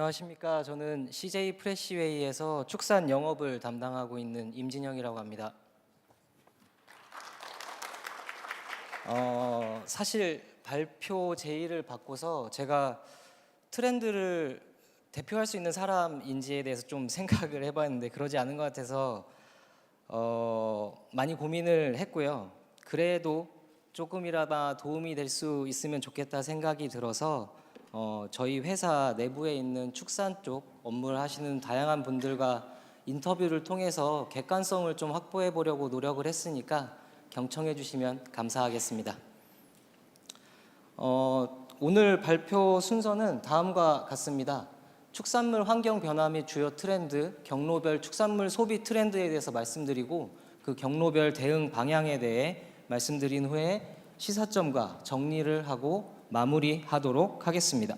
안녕하십니까. 저는 CJ 프레시웨이에서 축산 영업을 담당하고 있는 임진영이라고 합니다. 사실 발표 제의를 받고서 제가 트렌드를 대표할 수 있는 사람인지에 대해서 좀 생각을 해봤는데 그러지 않은 것 같아서 많이 고민을 했고요. 그래도 조금이라도 도움이 될 수 있으면 좋겠다 생각이 들어서 저희 회사 내부에 있는 축산 쪽 업무를 하시는 다양한 분들과 인터뷰를 통해서 객관성을 좀 확보해 보려고 노력을 했으니까 경청해 주시면 감사하겠습니다. 오늘 발표 순서는 다음과 같습니다. 축산물 환경 변화 및 주요 트렌드, 경로별 축산물 소비 트렌드에 대해서 말씀드리고 그 경로별 대응 방향에 대해 말씀드린 후에 시사점과 정리를 하고 마무리하도록 하겠습니다.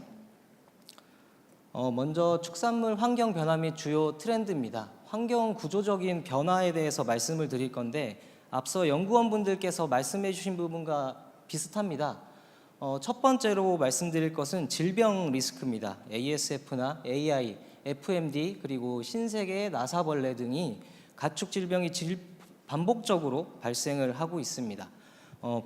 먼저 축산물 환경 변화 및 주요 트렌드입니다. 환경 구조적인 변화에 대해서 말씀을 드릴 건데 앞서 연구원분들께서 말씀해 주신 부분과 비슷합니다. 첫 번째로 말씀드릴 것은 질병 리스크입니다. ASF나 AI, FMD 그리고 신세계 나사벌레 등이 가축 질병이 반복적으로 발생을 하고 있습니다.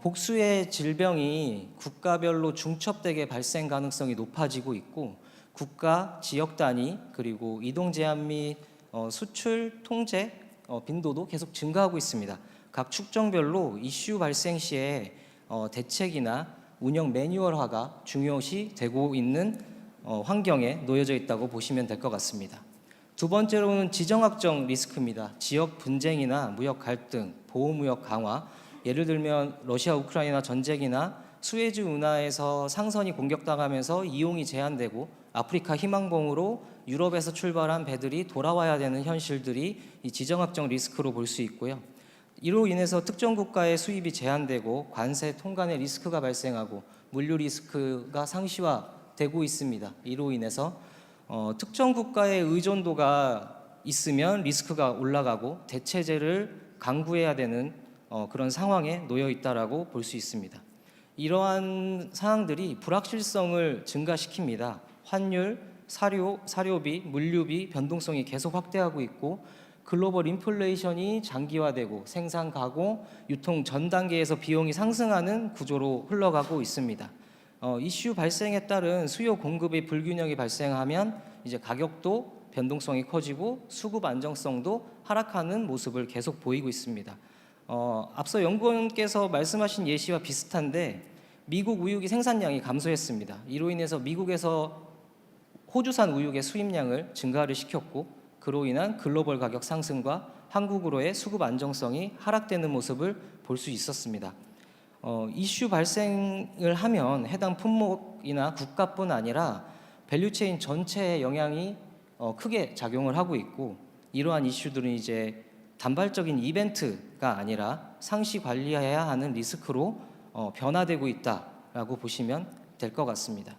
복수의 질병이 국가별로 중첩되게 발생 가능성이 높아지고 있고 국가, 지역 단위 그리고 이동 제한 및 수출 통제 빈도도 계속 증가하고 있습니다. 각 축정별로 이슈 발생 시에 대책이나 운영 매뉴얼화가 중요시 되고 있는 환경에 놓여져 있다고 보시면 될 것 같습니다. 두 번째로는 지정학적 리스크입니다. 지역 분쟁이나 무역 갈등, 보호무역 강화, 예를 들면 러시아 우크라이나 전쟁이나 수에즈 운하에서 상선이 공격당하면서 이용이 제한되고 아프리카 희망봉으로 유럽에서 출발한 배들이 돌아와야 되는 현실들이 이 지정학적 리스크로 볼 수 있고요. 이로 인해서 특정 국가의 수입이 제한되고 관세 통관의 리스크가 발생하고 물류 리스크가 상시화되고 있습니다. 이로 인해서 특정 국가의 의존도가 있으면 리스크가 올라가고 대체제를 강구해야 되는 그런 상황에 놓여 있다라고 볼 수 있습니다. 이러한 상황들이 불확실성을 증가시킵니다. 환율, 사료비, 물류비 변동성이 계속 확대하고 있고 글로벌 인플레이션이 장기화되고 생산, 가공, 유통 전 단계에서 비용이 상승하는 구조로 흘러가고 있습니다. 이슈 발생에 따른 수요 공급의 불균형이 발생하면 이제 가격도 변동성이 커지고 수급 안정성도 하락하는 모습을 계속 보이고 있습니다. 앞서 연구원께서 말씀하신 예시와 비슷한데 미국 우육의 생산량이 감소했습니다. 이로 인해서 미국에서 호주산 우육의 수입량을 증가를 시켰고 그로 인한 글로벌 가격 상승과 한국으로의 수급 안정성이 하락되는 모습을 볼 수 있었습니다. 이슈 발생을 하면 해당 품목이나 국가뿐 아니라 밸류체인 전체에 영향이 크게 작용을 하고 있고 이러한 이슈들은 이제 단발적인 이벤트가 아니라 상시 관리해야 하는 리스크로 변화되고 있다라고 보시면 될 것 같습니다.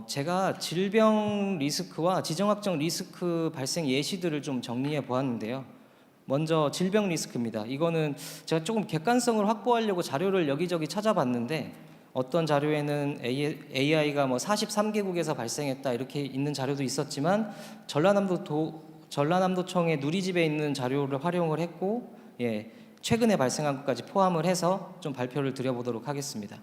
제가 질병 리스크와 지정학적 리스크 발생 예시들을 좀 정리해 보았는데요. 먼저 질병 리스크입니다. 이거는 제가 조금 객관성을 확보하려고 자료를 여기저기 찾아봤는데 어떤 자료에는 AI가 43개국에서 발생했다 이렇게 있는 자료도 있었지만 전라남도청의 누리집에 있는 자료를 활용을 했고 최근에 발생한 것까지 포함을 해서 좀 발표를 드려보도록 하겠습니다.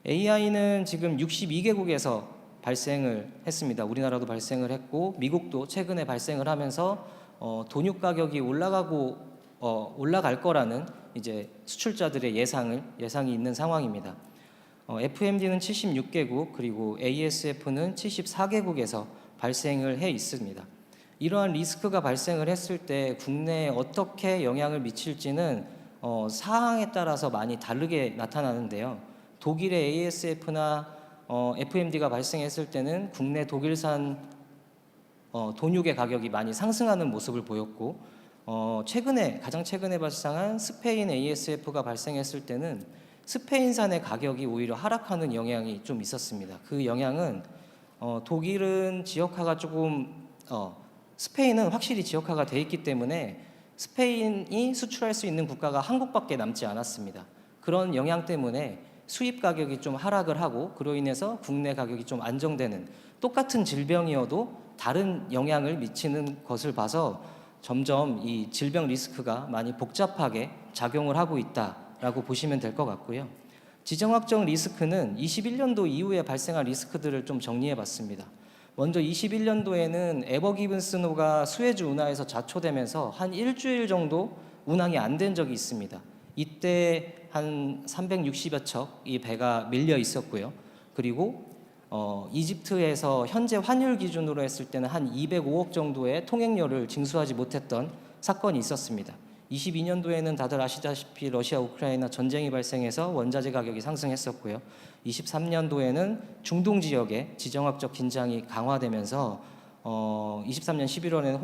AI는 지금 62개국에서 발생을 했습니다. 우리나라도 발생을 했고 미국도 최근에 발생을 하면서 돈육 가격이 올라갈 거라는 이제 수출자들의 예상이 있는 상황입니다. FMD는 76개국 그리고 ASF는 74개국에서 발생을 해 있습니다. 이러한 리스크가 발생을 했을 때 국내에 어떻게 영향을 미칠지는 사항에 따라서 많이 다르게 나타나는데요. 독일의 ASF나 FMD가 발생했을 때는 국내 독일산 돈육의 가격이 많이 상승하는 모습을 보였고 가장 최근에 발생한 스페인 ASF가 발생했을 때는 스페인산의 가격이 오히려 하락하는 영향이 좀 있었습니다. 그 영향은 독일은 지역화가 조금 스페인은 확실히 지역화가 돼 있기 때문에 스페인이 수출할 수 있는 국가가 한국밖에 남지 않았습니다. 그런 영향 때문에 수입 가격이 좀 하락을 하고 그로 인해서 국내 가격이 좀 안정되는, 똑같은 질병이어도 다른 영향을 미치는 것을 봐서 점점 이 질병 리스크가 많이 복잡하게 작용을 하고 있다라고 보시면 될 것 같고요. 지정학적 리스크는 21년도 이후에 발생한 리스크들을 좀 정리해 봤습니다. 먼저 21년도에는 에버기븐스호가 수에즈 운하에서 자초되면서 한 일주일 정도 운항이 안 된 적이 있습니다. 이때 한 360여 척이 배가 밀려 있었고요. 그리고 이집트에서 현재 환율 기준으로 했을 때는 한 205억 정도의 통행료를 징수하지 못했던 사건이 있었습니다. 22년도에는 다들 아시다시피 러시아 우크라이나 전쟁이 발생해서 원자재 가격이 상승했었고요. 23년도에는 중동 지역에 지정학적 긴장이 강화되면서 23년 11월에는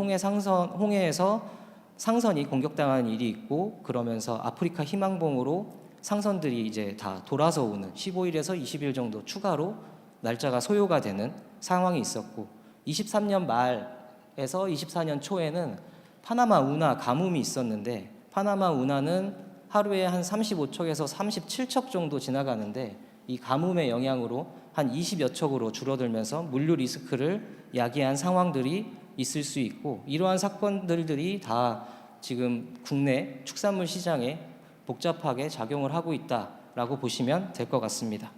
홍해에서 상선이 공격당한 일이 있고, 그러면서 아프리카 희망봉으로 상선들이 이제 다 돌아서 오는 15일에서 20일 정도 추가로 날짜가 소요가 되는 상황이 있었고, 23년 말에서 24년 초에는 파나마 운하 가뭄이 있었는데, 파나마 운하는 하루에 한 35척에서 37척 정도 지나가는데 이 가뭄의 영향으로 한 20여 척으로 줄어들면서 물류 리스크를 야기한 상황들이 있을 수 있고, 이러한 사건들이 다 지금 국내 축산물 시장에 복잡하게 작용을 하고 있다라고 보시면 될 것 같습니다.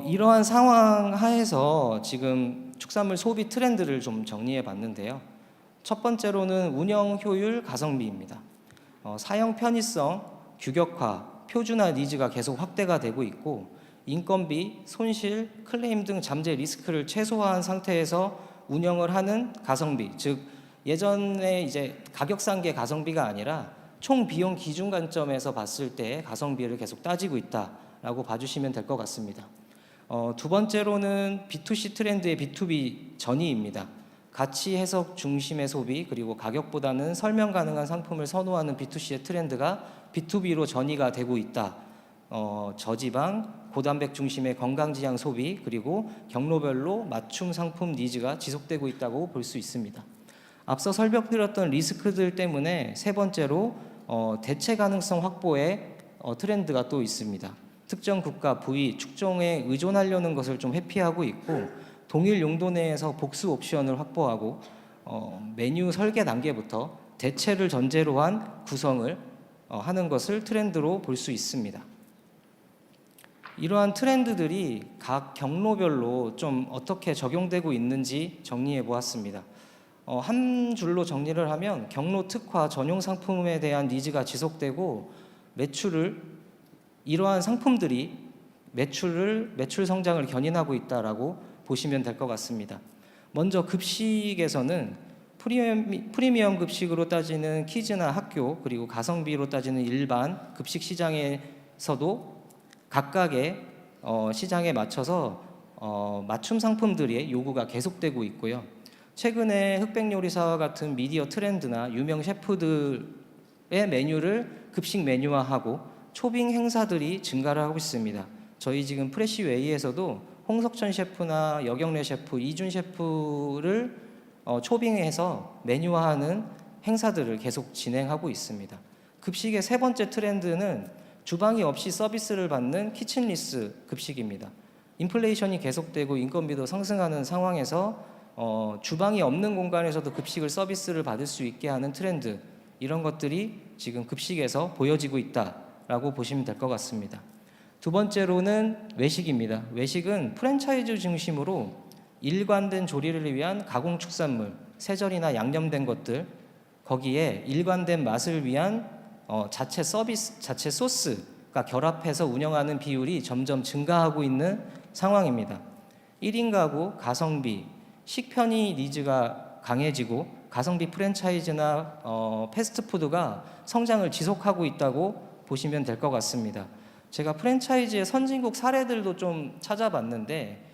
이러한 상황 하에서 지금 축산물 소비 트렌드를 좀 정리해 봤는데요. 첫 번째로는 운영 효율 가성비입니다. 사용 편의성, 규격화, 표준화 니즈가 계속 확대가 되고 있고, 인건비, 손실, 클레임 등 잠재 리스크를 최소화한 상태에서 운영을 하는 가성비, 즉 예전에 이제 가격상계 가성비가 아니라 총 비용 기준 관점에서 봤을 때 가성비를 계속 따지고 있다라고 봐주시면 될 것 같습니다. 두 번째로는 B2C 트렌드의 B2B 전이입니다. 가치 해석 중심의 소비, 그리고 가격보다는 설명 가능한 상품을 선호하는 B2C의 트렌드가 B2B로 전이가 되고 있다. 저지방, 고단백 중심의 건강지향 소비, 그리고 경로별로 맞춤 상품 니즈가 지속되고 있다고 볼 수 있습니다. 앞서 설명드렸던 리스크들 때문에 세 번째로 대체 가능성 확보의 트렌드가 또 있습니다. 특정 국가, 부위, 축종에 의존하려는 것을 좀 회피하고 있고, 동일 용도 내에서 복수 옵션을 확보하고 메뉴 설계 단계부터 대체를 전제로 한 구성을 하는 것을 트렌드로 볼 수 있습니다. 이러한 트렌드들이 각 경로별로 좀 어떻게 적용되고 있는지 정리해 보았습니다. 한 줄로 정리를 하면 경로 특화 전용 상품에 대한 니즈가 지속되고, 이러한 상품들이 매출 성장을 견인하고 있다라고 보시면 될 것 같습니다. 먼저 급식에서는 프리미엄 급식으로 따지는 키즈나 학교, 그리고 가성비로 따지는 일반 급식 시장에서도 각각의 시장에 맞춰서 맞춤 상품들의 요구가 계속되고 있고요. 최근에 흑백요리사와 같은 미디어 트렌드나 유명 셰프들의 메뉴를 급식 메뉴화하고 초빙 행사들이 증가를 하고 있습니다. 저희 지금 프레시웨이에서도 홍석천 셰프나 여경래 셰프, 이준 셰프를 초빙해서 메뉴화하는 행사들을 계속 진행하고 있습니다. 급식의 세 번째 트렌드는 주방이 없이 서비스를 받는 키친리스 급식입니다. 인플레이션이 계속되고 인건비도 상승하는 상황에서 주방이 없는 공간에서도 급식을 서비스를 받을 수 있게 하는 트렌드, 이런 것들이 지금 급식에서 보여지고 있다라고 보시면 될 것 같습니다. 두 번째로는 외식입니다. 외식은 프랜차이즈 중심으로 일관된 조리를 위한 가공 축산물, 세절이나 양념된 것들, 거기에 일관된 맛을 위한 자체 서비스, 자체 소스가 결합해서 운영하는 비율이 점점 증가하고 있는 상황입니다. 1인 가구, 가성비, 식편의 니즈가 강해지고 가성비 프랜차이즈나 패스트푸드가 성장을 지속하고 있다고 보시면 될 것 같습니다. 제가 프랜차이즈의 선진국 사례들도 좀 찾아봤는데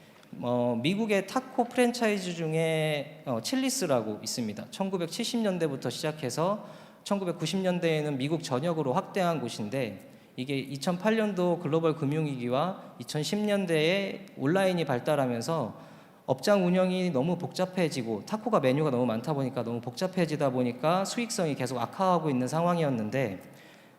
미국의 타코 프랜차이즈 중에 칠리스라고 있습니다. 1970년대부터 시작해서 1990년대에는 미국 전역으로 확대한 곳인데, 이게 2008년도 글로벌 금융위기와 2010년대에 온라인이 발달하면서 업장 운영이 너무 복잡해지고 타코가 메뉴가 너무 많다 보니까 너무 복잡해지다 보니까 수익성이 계속 악화하고 있는 상황이었는데,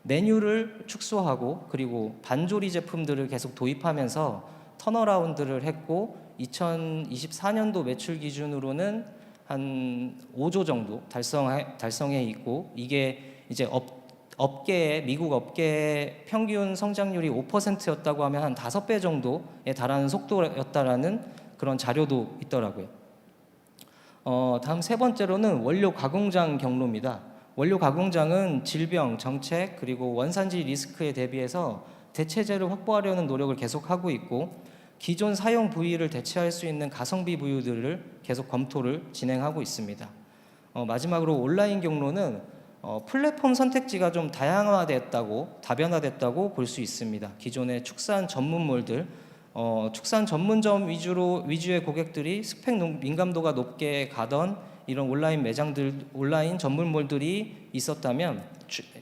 메뉴를 축소하고 그리고 반조리 제품들을 계속 도입하면서 턴어라운드를 했고 2024년도 매출 기준으로는 한 5조 정도 달성해 있고 이게 이제 미국 업계의 평균 성장률이 5%였다고 하면 한 5배 정도에 달하는 속도였다라는 그런 자료도 있더라고요. 다음 세 번째로는 원료 가공장 경로입니다. 원료 가공장은 질병, 정책, 그리고 원산지 리스크에 대비해서 대체재를 확보하려는 노력을 계속하고 있고 기존 사용 부위를 대체할 수 있는 가성비 부위들을 계속 검토를 진행하고 있습니다. 마지막으로 온라인 경로는 플랫폼 선택지가 좀 다변화됐다고 볼 수 있습니다. 기존의 축산 전문몰들, 축산 전문점 위주의 고객들이 스펙 민감도가 높게 가던 이런 온라인 전문몰들이 있었다면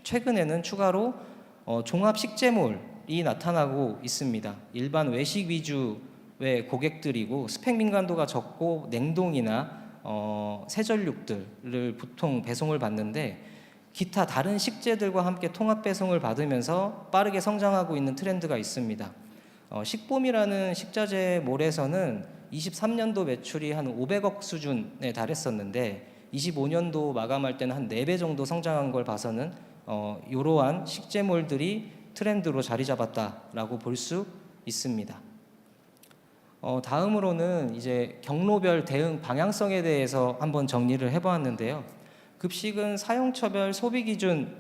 최근에는 추가로 종합 식재몰이 나타나고 있습니다. 일반 외식 위주의 고객들이고 스펙 민감도가 적고 냉동이나 세전육들을 보통 배송을 받는데 기타 다른 식재들과 함께 통합 배송을 받으면서 빠르게 성장하고 있는 트렌드가 있습니다. 식봄이라는 식자재 몰에서는 23년도 매출이 한 500억 수준에 달했었는데 25년도 마감할 때는 한 4배 정도 성장한 걸 봐서는 이러한 식재몰들이 트렌드로 자리 잡았다라고 볼 수 있습니다. 다음으로는 이제 경로별 대응 방향성에 대해서 한번 정리를 해보았는데요. 급식은 사용처별 소비 기준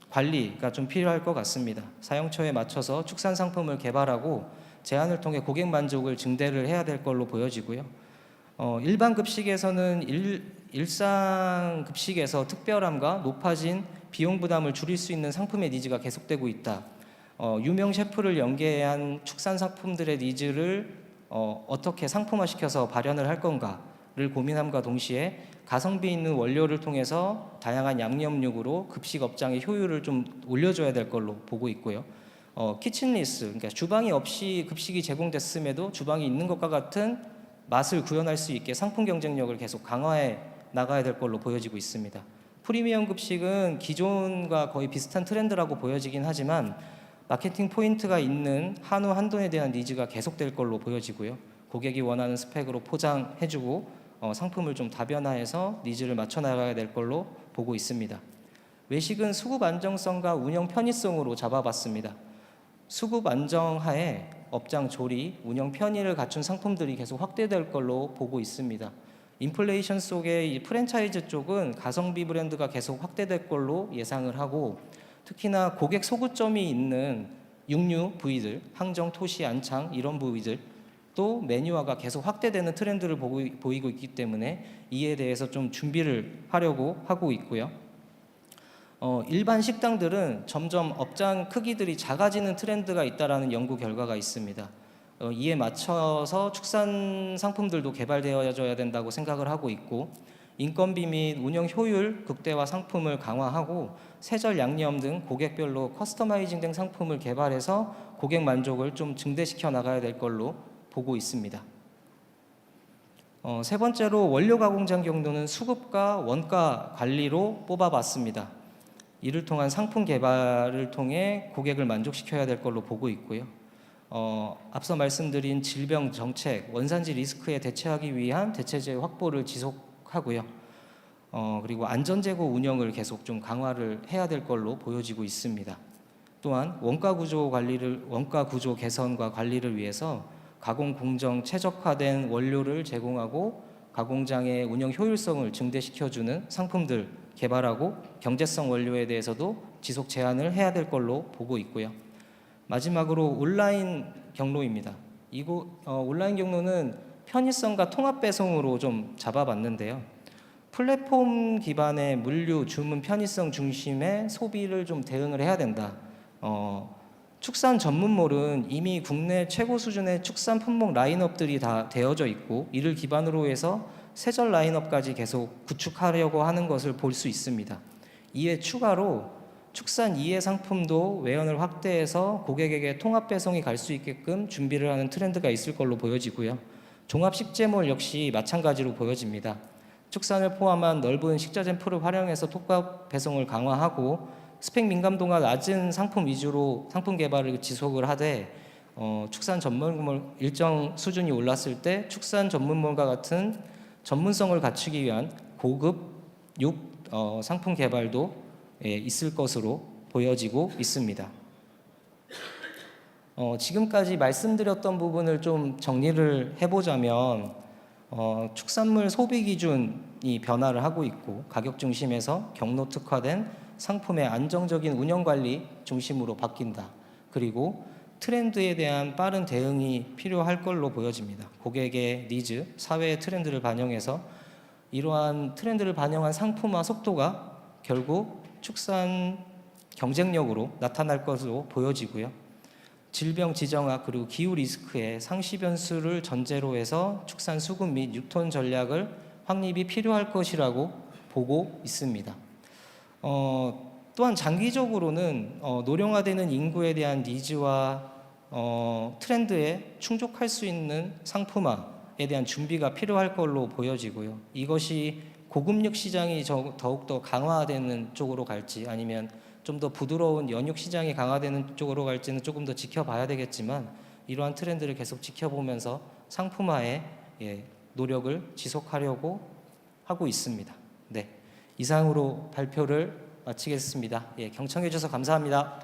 관리가 좀 필요할 것 같습니다. 사용처에 맞춰서 축산 상품을 개발하고 제안을 통해 고객 만족을 증대를 해야 될 걸로 보여지고요. 일반 급식에서는 일상 급식에서 특별함과 높아진 비용 부담을 줄일 수 있는 상품의 니즈가 계속되고 있다. 유명 셰프를 연계한 축산 상품들의 니즈를 어떻게 상품화시켜서 발현을 할 건가를 고민함과 동시에 가성비 있는 원료를 통해서 다양한 양념육으로 급식 업장의 효율을 좀 올려줘야 될 걸로 보고 있고요. 키친리스, 그러니까 주방이 없이 급식이 제공됐음에도 주방이 있는 것과 같은 맛을 구현할 수 있게 상품 경쟁력을 계속 강화해 나가야 될 걸로 보여지고 있습니다. 프리미엄 급식은 기존과 거의 비슷한 트렌드라고 보여지긴 하지만 마케팅 포인트가 있는 한우 한돈에 대한 니즈가 계속될 걸로 보여지고요. 고객이 원하는 스펙으로 포장해주고 상품을 좀 다변화해서 니즈를 맞춰 나가야 될 걸로 보고 있습니다. 외식은 수급 안정성과 운영 편의성으로 잡아봤습니다. 수급 안정하에 업장 조리, 운영 편의를 갖춘 상품들이 계속 확대될 걸로 보고 있습니다. 인플레이션 속에 이 프랜차이즈 쪽은 가성비 브랜드가 계속 확대될 걸로 예상을 하고 특히나 고객 소구점이 있는 육류 부위들, 항정, 토시, 안창 이런 부위들 또 메뉴화가 계속 확대되는 트렌드를 보이고 있기 때문에 이에 대해서 좀 준비를 하려고 하고 있고요. 일반 식당들은 점점 업장 크기들이 작아지는 트렌드가 있다라는 연구 결과가 있습니다. 이에 맞춰서 축산 상품들도 개발되어져야 된다고 생각을 하고 있고 인건비 및 운영 효율 극대화 상품을 강화하고 세절 양념 등 고객별로 커스터마이징된 상품을 개발해서 고객 만족을 좀 증대시켜 나가야 될 걸로 보고 있습니다. 세 번째로 원료 가공장 경로는 수급과 원가 관리로 뽑아봤습니다. 이를 통한 상품 개발을 통해 고객을 만족시켜야 될 걸로 보고 있고요. 앞서 말씀드린 질병 정책, 원산지 리스크에 대처하기 위한 대체재 확보를 지속하고요. 그리고 안전재고 운영을 계속 좀 강화를 해야 될 걸로 보여지고 있습니다. 또한 원가 구조 개선과 관리를 위해서 가공 공정 최적화된 원료를 제공하고 가공장의 운영 효율성을 증대시켜주는 상품들 개발하고 경제성 원료에 대해서도 지속 제한을 해야 될 걸로 보고 있고요. 마지막으로 온라인 경로입니다. 온라인 경로는 편의성과 통합 배송으로 좀 잡아봤는데요. 플랫폼 기반의 물류, 주문 편의성 중심의 소비를 좀 대응을 해야 된다. 축산 전문몰은 이미 국내 최고 수준의 축산 품목 라인업들이 다 되어져 있고 이를 기반으로 해서 세절 라인업까지 계속 구축하려고 하는 것을 볼 수 있습니다. 이에 추가로 축산 이해 상품도 외연을 확대해서 고객에게 통합 배송이 갈 수 있게끔 준비를 하는 트렌드가 있을 걸로 보여지고요. 종합 식재몰 역시 마찬가지로 보여집니다. 축산을 포함한 넓은 식자재 풀을 활용해서 톡박 배송을 강화하고 스펙 민감도가 낮은 상품 위주로 상품 개발을 지속을 하되 축산 전문물 일정 수준이 올랐을 때 축산 전문물과 같은 전문성을 갖추기 위한 고급 상품 개발도 있을 것으로 보여지고 있습니다. 지금까지 말씀드렸던 부분을 좀 정리를 해보자면 축산물 소비 기준이 변화를 하고 있고 가격 중심에서 경로 특화된 상품의 안정적인 운영 관리 중심으로 바뀐다. 그리고 트렌드에 대한 빠른 대응이 필요할 걸로 보여집니다. 고객의 니즈, 사회의 트렌드를 반영해서 이러한 트렌드를 반영한 상품화 속도가 결국 축산 경쟁력으로 나타날 것으로 보여지고요. 질병 지정학 그리고 기후 리스크의 상시 변수를 전제로 해서 축산 수급 및 유통 전략을 확립이 필요할 것이라고 보고 있습니다. 또한 장기적으로는 노령화되는 인구에 대한 니즈와 트렌드에 충족할 수 있는 상품화에 대한 준비가 필요할 걸로 보여지고요. 이것이 고급육 시장이 더욱더 강화되는 쪽으로 갈지 아니면 좀 더 부드러운 연육 시장이 강화되는 쪽으로 갈지는 조금 더 지켜봐야 되겠지만 이러한 트렌드를 계속 지켜보면서 상품화에 노력을 지속하려고 하고 있습니다. 네, 이상으로 발표를 마치겠습니다. 경청해 주셔서 감사합니다.